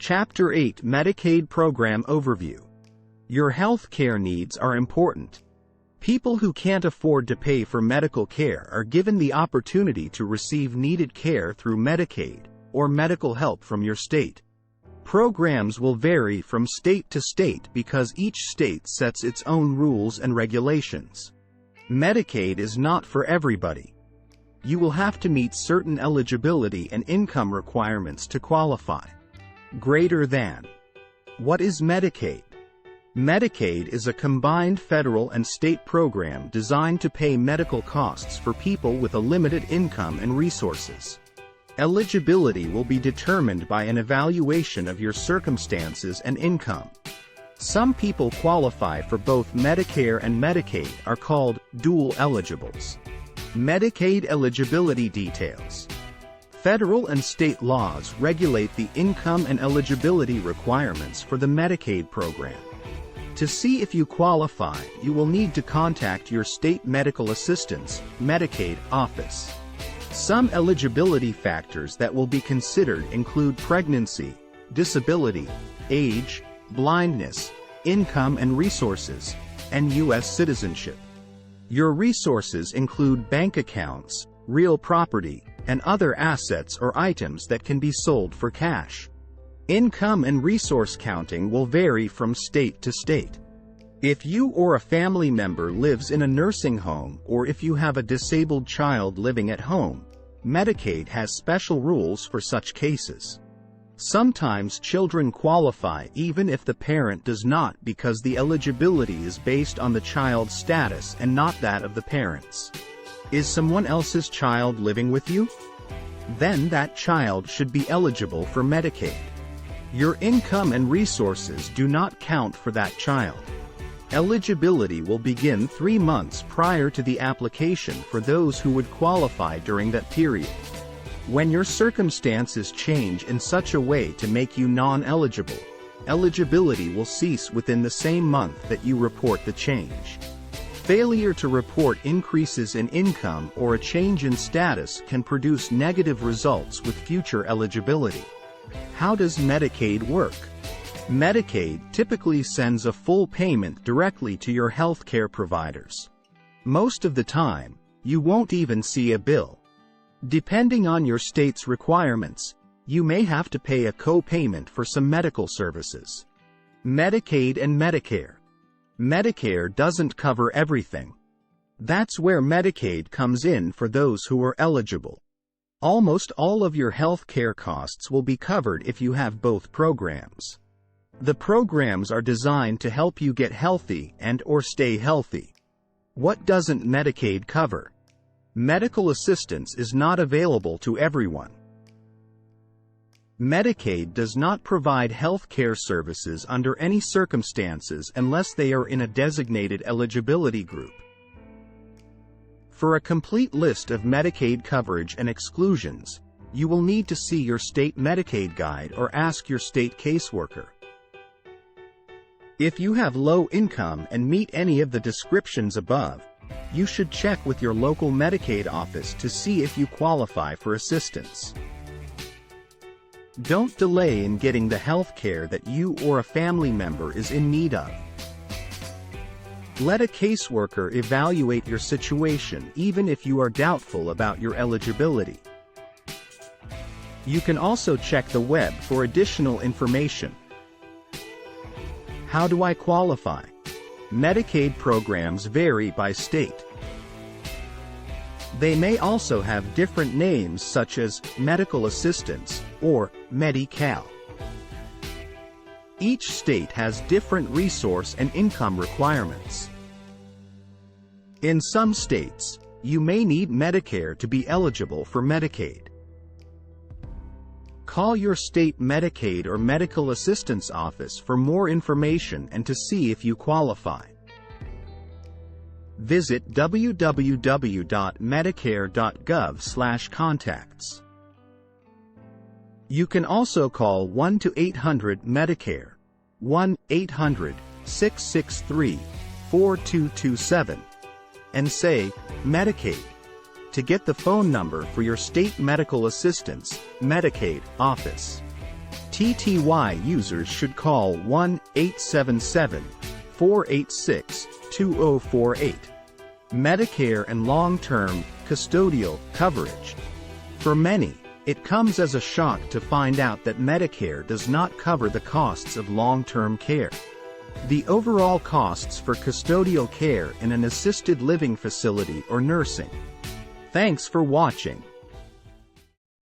Chapter 8 Medicaid Program Overview. Your health care needs are important. People who can't afford to pay for medical care are given the opportunity to receive needed care through Medicaid, or medical help from your state. Programs will vary from state to state because each state sets its own rules and regulations. Medicaid is not for everybody. You will have to meet certain eligibility and income requirements to qualify. Greater than. What is Medicaid? Medicaid is a combined federal and state program designed to pay medical costs for people with a limited income and resources. Eligibility will be determined by an evaluation of your circumstances and income. Some people qualify for both Medicare and Medicaid are called dual eligibles. Medicaid eligibility details. Federal and state laws regulate the income and eligibility requirements for the Medicaid program. To see if you qualify, you will need to contact your state medical assistance, Medicaid office. Some eligibility factors that will be considered include pregnancy, disability, age, blindness, income and resources, and U.S. citizenship. Your resources include bank accounts, real property, and other assets or items that can be sold for cash. Income and resource counting will vary from state to state. If you or a family member lives in a nursing home or if you have a disabled child living at home, Medicaid has special rules for such cases. Sometimes children qualify even if the parent does not because the eligibility is based on the child's status and not that of the parents. Is someone else's child living with you? Then that child should be eligible for Medicaid. Your income and resources do not count for that child. Eligibility will begin 3 months prior to the application for those who would qualify during that period. When your circumstances change in such a way to make you non-eligible, eligibility will cease within the same month that you report the change. Failure to report increases in income or a change in status can produce negative results with future eligibility. How does Medicaid work? Medicaid typically sends a full payment directly to your healthcare providers. Most of the time, you won't even see a bill. Depending on your state's requirements, you may have to pay a co-payment for some medical services. Medicaid and Medicare. Medicare doesn't cover everything. That's where Medicaid comes in for those who are eligible. Almost all of your health care costs will be covered if you have both programs. The programs are designed to help you get healthy and/or stay healthy. What doesn't Medicaid cover? Medical assistance is not available to everyone. Medicaid does not provide health care services under any circumstances unless they are in a designated eligibility group. For a complete list of Medicaid coverage and exclusions, you will need to see your state Medicaid guide or ask your state caseworker. If you have low income and meet any of the descriptions above, you should check with your local Medicaid office to see if you qualify for assistance. Don't delay in getting the health care that you or a family member is in need of. Let a caseworker evaluate your situation even if you are doubtful about your eligibility. You can also check the web for additional information. How do I qualify? Medicaid programs vary by state. They may also have different names such as medical assistance or Medi-Cal. Each state has different resource and income requirements. In some states, you may need Medicare to be eligible for Medicaid. Call your state Medicaid or medical assistance office for more information and to see if you qualify. Visit www.medicare.gov/contacts. You can also call 1-800-MEDICARE, 1-800-663-4227, and say, Medicaid, to get the phone number for your state medical assistance, Medicaid, office. TTY users should call 1-877-486-2048. Medicare and long-term, custodial, coverage. For many, it comes as a shock to find out that Medicare does not cover the costs of long-term care. The overall costs for custodial care in an assisted living facility or nursing. Thanks for watching.